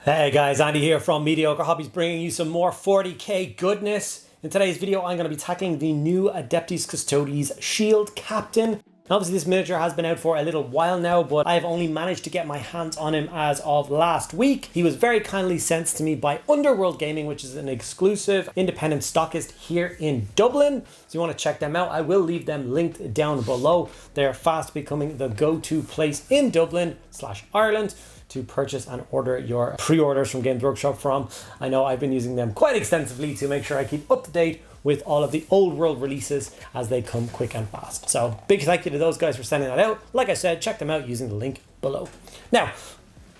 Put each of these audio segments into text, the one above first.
Hey guys, Andy here from Mediocre Hobbies, bringing you some more 40k goodness. In today's video, I'm going to be tackling the new Adeptus Custodes Shield Captain. Now, obviously, this miniature has been out for a little while now, but I've only managed to get my hands on him as of last week. He was very kindly sent to me by Underworld Gaming, which is an exclusive independent stockist here in Dublin. So you want to check them out. I will leave them linked down below. They're fast becoming the go-to place in Dublin/Ireland to purchase and order your pre-orders from Games Workshop from. I know I've been using them quite extensively to make sure I keep up to date with all of the old world releases as they come quick and fast. So big thank you to those guys for sending that out. Like I said, check them out using the link below. Now,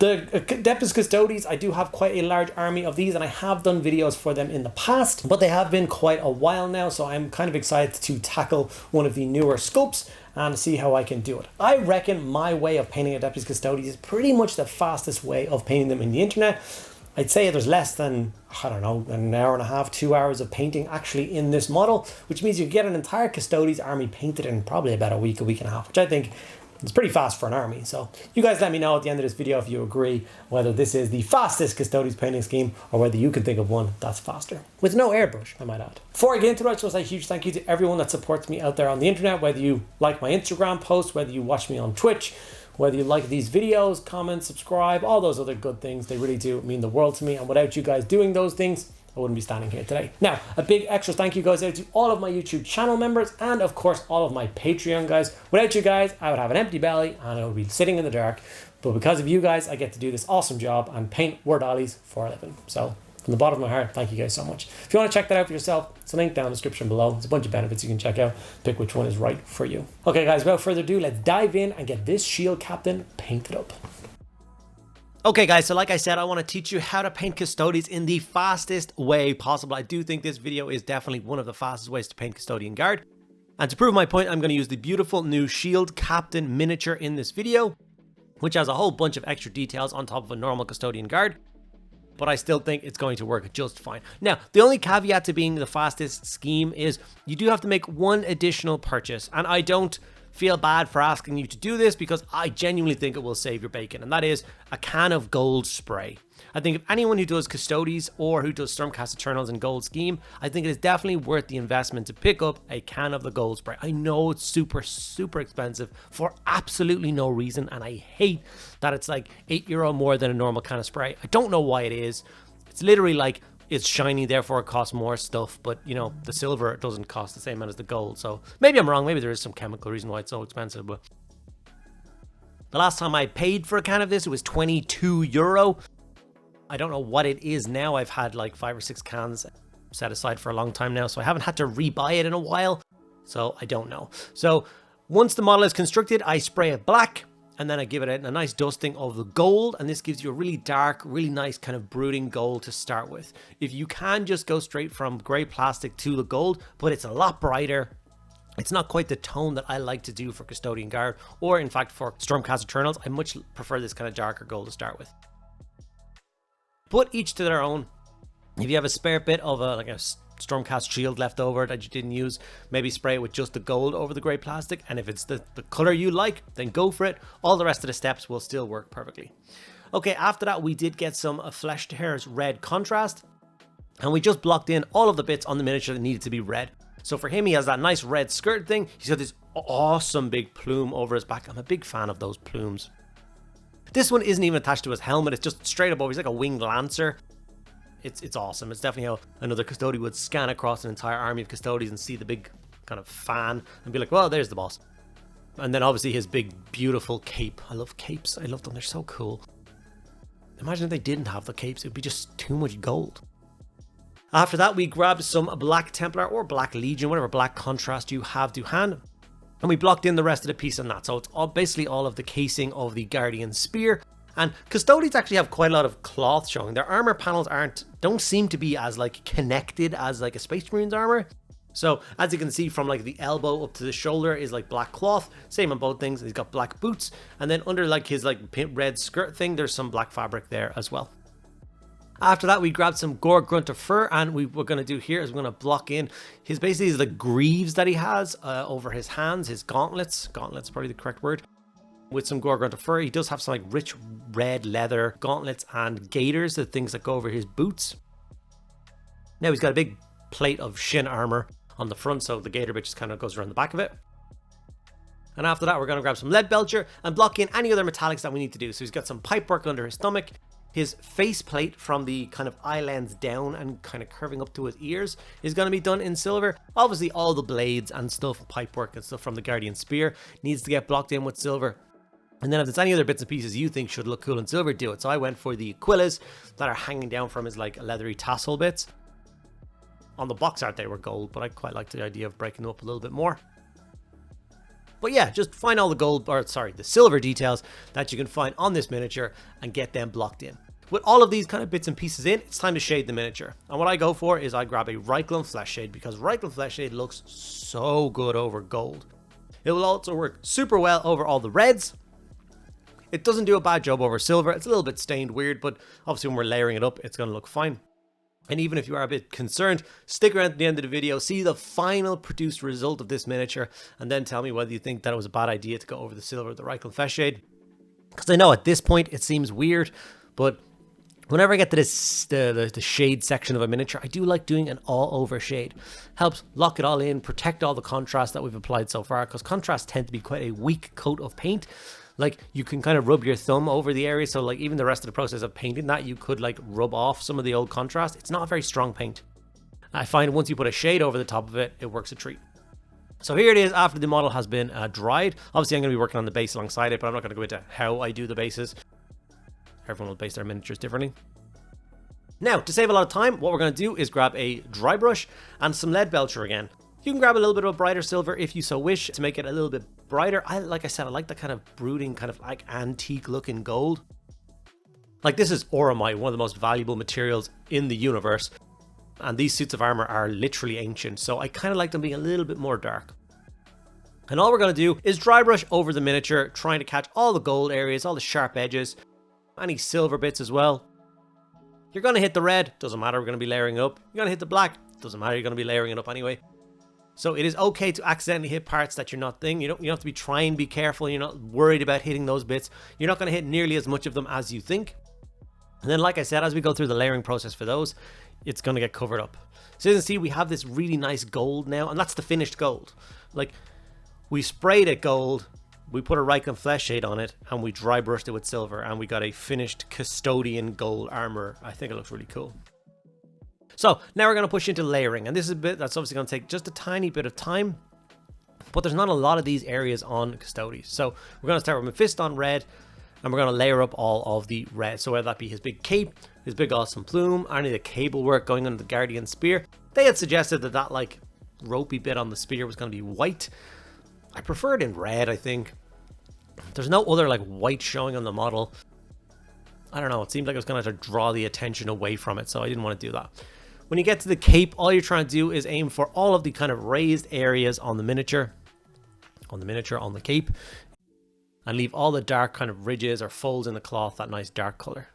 the Adeptus Custodes, I do have quite a large army of these and I have done videos for them in the past, but they have been quite a while now, so I'm kind of excited to tackle one of the newer scopes and see how I can do it. I reckon my way of painting Adeptus Custodes is pretty much the fastest way of painting them in the internet. I'd say there's less than, I don't know, an hour and a half, 2 hours of painting actually in this model, which means you get an entire Custodes army painted in probably about a week and a half, which I think is pretty fast for an army. So you guys let me know at the end of this video if you agree whether this is the fastest Custodes painting scheme or whether you can think of one that's faster. With no airbrush, I might add. Before I get into it, I just want to say a huge thank you to everyone that supports me out there on the internet, whether you like my Instagram posts, whether you watch me on Twitch, whether you like these videos, comment, subscribe, all those other good things. They really do mean the world to me. And without you guys doing those things, I wouldn't be standing here today. Now, a big extra thank you goes out to all of my YouTube channel members and of course all of my Patreon guys. Without you guys, I would have an empty belly and I would be sitting in the dark. But because of you guys, I get to do this awesome job and paint word ollies for a living. So from the bottom of my heart, thank you guys so much. If you want to check that out for yourself, it's a link down in the description below. There's a bunch of benefits you can check out. Pick which one is right for you. Okay guys, without further ado, let's dive in and get this shield captain painted up. Okay guys, so like I said, I want to teach you how to paint Custodes in the fastest way possible. I do think this video is definitely one of the fastest ways to paint Custodian Guard. And to prove my point, I'm going to use the beautiful new Shield Captain miniature in this video, which has a whole bunch of extra details on top of a normal Custodian Guard. But I still think it's going to work just fine. Now, the only caveat to being the fastest scheme is you do have to make one additional purchase. And I don't feel bad for asking you to do this because I genuinely think it will save your bacon, and that is a can of gold spray. I think if anyone who does Custodes or who does Stormcast Eternals in gold scheme, I think it is definitely worth the investment to pick up a can of the gold spray. I know it's super expensive for absolutely no reason, and I hate that it's like €8 more than a normal can of spray. I don't know why it is. It's literally like it's shiny, therefore it costs more stuff, but you know, the silver doesn't cost the same amount as the gold. So maybe I'm wrong, maybe there is some chemical reason why it's so expensive, but the last time I paid for a can of this, it was €22. I don't know what it is now. I've had like 5 or 6 cans set aside for a long time now, so I haven't had to rebuy it in a while, so I don't know. So once the model is constructed, I spray it black, and then I give it a nice dusting of the gold, and this gives you a really dark, really nice kind of brooding gold to start with. If you can just go straight from grey plastic to the gold, but it's a lot brighter. It's not quite the tone that I like to do for Custodian Guard, or in fact for Stormcast Eternals. I much prefer this kind of darker gold to start with. But each to their own. If you have a spare bit of like a Stormcast shield left over that you didn't use, maybe spray it with just the gold over the grey plastic, and if it's the color you like, then go for it. All the rest of the steps will still work perfectly. Okay, after that we did get some Flesh to Hair's red contrast, and we just blocked in all of the bits on the miniature that needed to be red. So for him, he has that nice red skirt thing. He's got this awesome big plume over his back. I'm a big fan of those plumes. This one isn't even attached to his helmet, it's just straight up over. He's like a winged lancer. It's awesome. It's definitely how another Custodian would scan across an entire army of Custodes and see the big kind of fan and be like, well, there's the boss. And then obviously his big, beautiful cape. I love capes. I love them. They're so cool. Imagine if they didn't have the capes. It would be just too much gold. After that, we grabbed some Black Templar or Black Legion, whatever black contrast you have to hand. And we blocked in the rest of the piece on that. So it's basically all of the casing of the Guardian Spear. And Custodes actually have quite a lot of cloth showing. Their armor panels don't seem to be as like connected as like a Space Marine's armor. So as you can see from like the elbow up to the shoulder is like black cloth. Same on both things. He's got black boots. And then under like his like red skirt thing, there's some black fabric there as well. After that, we grabbed some Gore Grunt of Fur, and what we're going to do here is we're going to block in his the greaves that he has over his hands, his gauntlets. Gauntlets is probably the correct word. with some Gorgrunta fur. He does have some like rich red leather gauntlets and gaiters, the things that go over his boots. Now he's got a big plate of shin armor on the front, so the gaiter bit just kind of goes around the back of it. And after that, we're going to grab some lead belcher and block in any other metallics that we need to do. So he's got some pipework under his stomach. His face plate from the kind of eye lens down and kind of curving up to his ears is going to be done in silver. Obviously, all the blades and stuff, pipework and stuff from the Guardian Spear needs to get blocked in with silver. And then if there's any other bits and pieces you think should look cool in silver, do it. So I went for the quillas that are hanging down from his like leathery tassel bits. On the box art they were gold, but I quite like the idea of breaking them up a little bit more. But yeah, just find all the gold, or sorry, the silver details that you can find on this miniature and get them blocked in. With all of these kind of bits and pieces in, it's time to shade the miniature. And what I go for is I grab a Reikland Flesh Shade, because Reikland Flesh Shade looks so good over gold. It will also work super well over all the reds. It doesn't do a bad job over silver. It's a little bit stained weird, but obviously when we're layering it up, it's going to look fine. And even if you are a bit concerned, stick around to the end of the video, see the final produced result of this miniature, and then tell me whether you think that it was a bad idea to go over the silver with the Reikland Flesh Shade. Because I know at this point it seems weird, but whenever I get to this the shade section of a miniature, I do like doing an all-over shade. Helps lock it all in, protect all the contrast that we've applied so far, because contrasts tend to be quite a weak coat of paint. Like, you can kind of rub your thumb over the area, so like even the rest of the process of painting that, you could like rub off some of the old contrast. It's not a very strong paint. I find once you put a shade over the top of it, it works a treat. So here it is after the model has been dried. Obviously I'm going to be working on the base alongside it, but I'm not going to go into how I do the bases. Everyone will base their miniatures differently. Now, to save a lot of time, what we're going to do is grab a dry brush and some lead belcher again. You can grab a little bit of a brighter silver if you so wish to make it a little bit brighter. Like I said, I like that kind of brooding, kind of like antique looking gold. Like, this is Oromite, one of the most valuable materials in the universe. And these suits of armor are literally ancient, so I kind of like them being a little bit more dark. And all we're going to do is dry brush over the miniature, trying to catch all the gold areas, all the sharp edges, any silver bits as well. You're going to hit the red, doesn't matter, we're going to be layering it up. You're going to hit the black, doesn't matter, you're going to be layering it up anyway. So it is okay to accidentally hit parts that you're not thinking. You don't have to be trying to be careful. You're not worried about hitting those bits. You're not going to hit nearly as much of them as you think. And then, like I said, as we go through the layering process for those, it's going to get covered up. So as you can see, we have this really nice gold now, and that's the finished gold. Like, we sprayed it gold, we put a Reikland Flesh Shade on it, and we dry brushed it with silver, and we got a finished custodian gold armor. I think it looks really cool. So now we're going to push into layering, and this is a bit that's obviously going to take just a tiny bit of time, but there's not a lot of these areas on Custodes. So we're going to start with Mephiston red, and we're going to layer up all of the red. So whether that be his big cape, his big awesome plume, any of the cable work going under the Guardian Spear. They had suggested that like ropey bit on the spear was going to be white. I prefer it in red, I think. There's no other like white showing on the model. I don't know, it seemed like it was going to draw the attention away from it, so I didn't want to do that. When you get to the cape, all you're trying to do is aim for all of the kind of raised areas on the miniature, on the cape, and leave all the dark kind of ridges or folds in the cloth that nice dark color.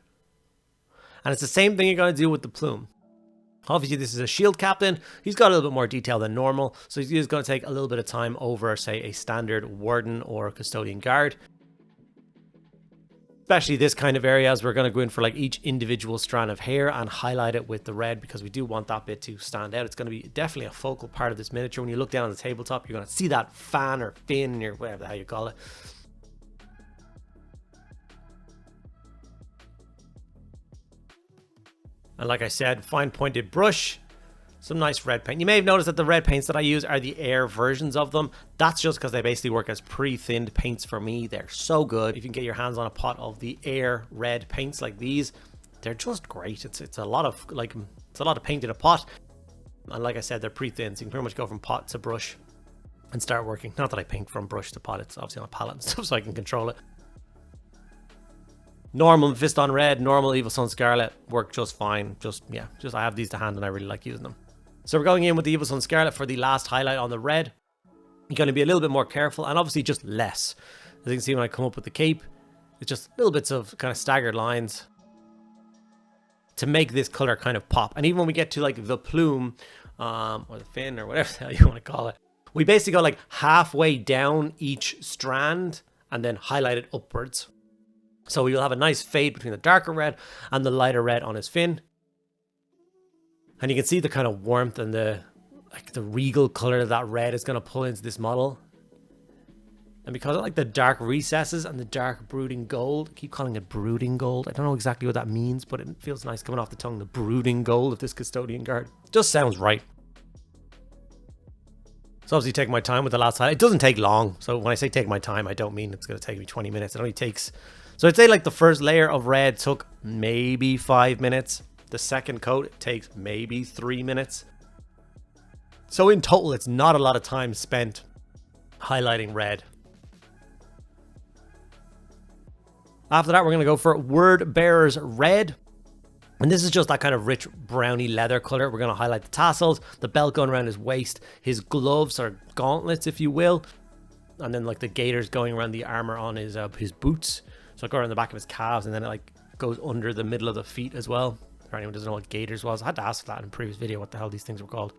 And it's the same thing you're going to do with the plume. Obviously, this is a shield captain. He's got a little bit more detail than normal, so he's going to take a little bit of time over, say, a standard warden or custodian guard. Especially this kind of area, as we're going to go in for like each individual strand of hair and highlight it with the red, because we do want that bit to stand out. It's going to be definitely a focal part of this miniature. When you look down on the tabletop, you're going to see that fan or fin or whatever the hell you call it. And like I said, fine pointed brush, some nice red paint. You may have noticed that the red paints that I use are the air versions of them. That's just because they basically work as pre-thinned paints for me. They're so good. If you can get your hands on a pot of the air red paints like these, they're just great. It's a lot of paint in a pot. And like I said, they're pre-thinned, so you can pretty much go from pot to brush and start working. Not that I paint from brush to pot, it's obviously on a palette and stuff, so I can control it. Normal Mephiston red, normal Evil Sun Scarlet work just fine. I have these to hand and I really like using them. So we're going in with the Evil Sun Scarlet for the last highlight on the red. You're going to be a little bit more careful, and obviously just less. As you can see when I come up with the cape, it's just little bits of kind of staggered lines to make this color kind of pop. And even when we get to like the plume, or the fin, or whatever the hell you want to call it, we basically go like halfway down each strand and then highlight it upwards. So you'll have a nice fade between the darker red and the lighter red on his fin. And you can see the kind of warmth and the regal color that red is going to pull into this model. And because I like the dark recesses and the dark brooding gold, I keep calling it brooding gold. I don't know exactly what that means, but it feels nice coming off the tongue. The brooding gold of this Custodian guard just sounds right. So obviously taking my time with the last highlight. It doesn't take long. So when I say take my time, I don't mean it's going to take me 20 minutes. It only takes... So I'd say like the first layer of red took maybe 5 minutes. The second coat takes maybe 3 minutes. So in total, it's not a lot of time spent highlighting red. After that, we're going to go for Word Bearer's Red. And this is just that kind of rich browny leather color. We're going to highlight the tassels, the belt going around his waist, his gloves or gauntlets, if you will. And then like the gaiters going around the armor on his boots. So I go around the back of his calves, and then it like goes under the middle of the feet as well. For anyone who doesn't know what gaiters was, I had to ask that in a previous video what the hell these things were called.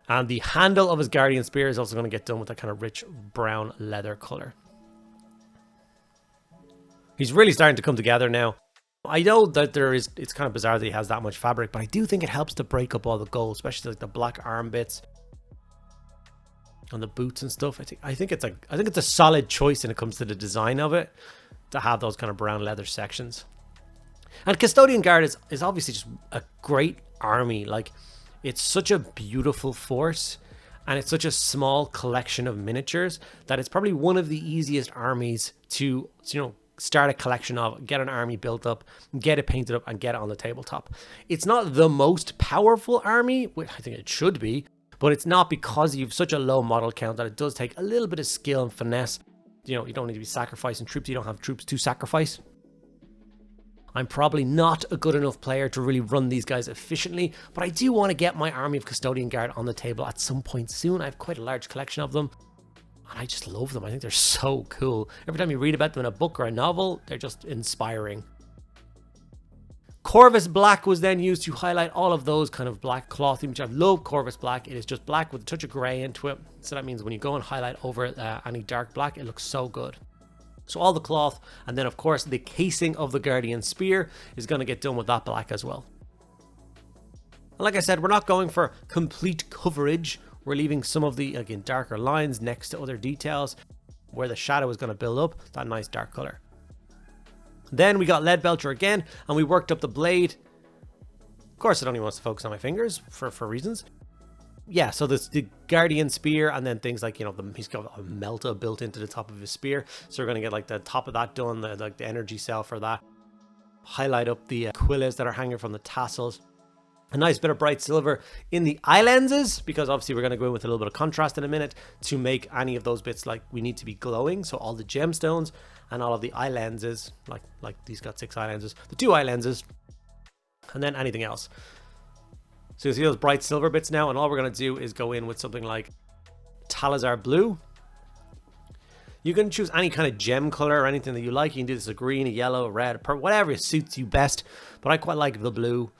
And the handle of his Guardian Spear is also going to get done with that kind of rich brown leather color. He's really starting to come together now. I know that it's kind of bizarre that he has that much fabric, but I do think it helps to break up all the gold, especially like the black arm bits on the boots and stuff. I think it's a solid choice when it comes to the design of it, to have those kind of brown leather sections. And Custodian Guard is obviously just a great army. Like, it's such a beautiful force, and it's such a small collection of miniatures that it's probably one of the easiest armies to, start a collection of, get an army built up, get it painted up, and get it on the tabletop. It's not the most powerful army, which I think it should be, but it's not, because you've such a low model count that it does take a little bit of skill and finesse. You don't need to be sacrificing troops. You don't have troops to sacrifice. I'm probably not a good enough player to really run these guys efficiently, but I do want to get my army of Custodian Guard on the table at some point soon. I have quite a large collection of them, and I just love them. I think they're so cool. Every time you read about them in a book or a novel, they're just inspiring. Corvus Black was then used to highlight all of those kind of black cloth, which I love. Corvus Black, it is just black with a touch of grey into it. So that means when you go and highlight over any dark black, it looks so good. So all the cloth, and then of course the casing of the Guardian Spear is going to get done with that black as well. And like I said, we're not going for complete coverage. We're leaving some of the, again, darker lines next to other details where the shadow is going to build up that nice dark color. Then we got Leadbelcher again, and we worked up the blade. Of course, it only wants to focus on my fingers for reasons. Yeah, so there's the Guardian Spear, and then things like, he's got a melta built into the top of his spear. So we're going to get like the top of that done, the energy cell for that. Highlight up the quillas that are hanging from the tassels. A nice bit of bright silver in the eye lenses, because obviously we're going to go in with a little bit of contrast in a minute to make any of those bits like we need to be glowing. So all the gemstones and all of the eye lenses, like these got 6 eye lenses, the 2 eye lenses, and then anything else. So you see those bright silver bits now, and all we're going to do is go in with something like Talazar Blue. You can choose any kind of gem color or anything that you like. You can do this a green, a yellow, a red, a purple, whatever suits you best. But I quite like the blue.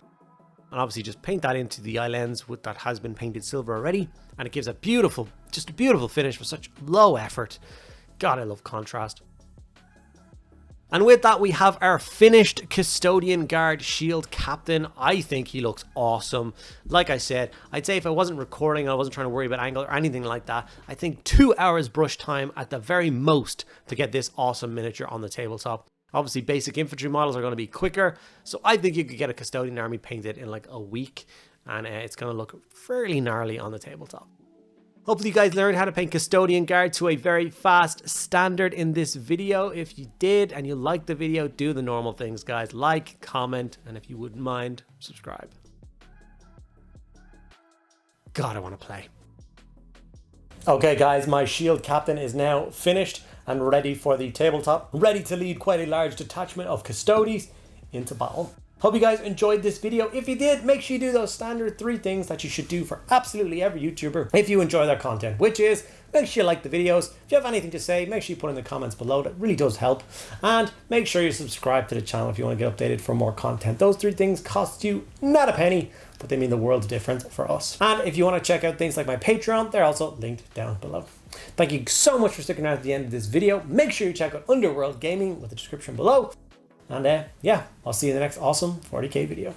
And obviously just paint that into the eye lens with that has been painted silver already. And it gives a beautiful, just a beautiful finish with such low effort. God, I love contrast. And with that, we have our finished Custodian Guard Shield Captain. I think he looks awesome. Like I said, I'd say if I wasn't recording, I wasn't trying to worry about angle or anything like that, I think 2 hours brush time at the very most to get this awesome miniature on the tabletop. Obviously, basic infantry models are going to be quicker, so I think you could get a Custodian army painted in like a week, and it's going to look fairly gnarly on the tabletop. Hopefully you guys learned how to paint Custodian Guard to a very fast standard in this video. If you did and you liked the video, do the normal things, guys. Like, comment, and if you wouldn't mind, subscribe. God, I want to play. Okay, guys, my Shield Captain is now finished and ready for the tabletop. Ready to lead quite a large detachment of Custodes into battle. Hope you guys enjoyed this video. If you did, make sure you do those standard 3 things that you should do for absolutely every YouTuber if you enjoy their content, which is make sure you like the videos. If you have anything to say, make sure you put in the comments below. That really does help. And make sure you subscribe to the channel if you want to get updated for more content. Those 3 things cost you not a penny, but they mean the world's difference for us. And if you want to check out things like my Patreon, they're also linked down below. Thank you so much for sticking around at the end of this video. Make sure you check out Underworld Gaming with the description below. And yeah, I'll see you in the next awesome 40k video.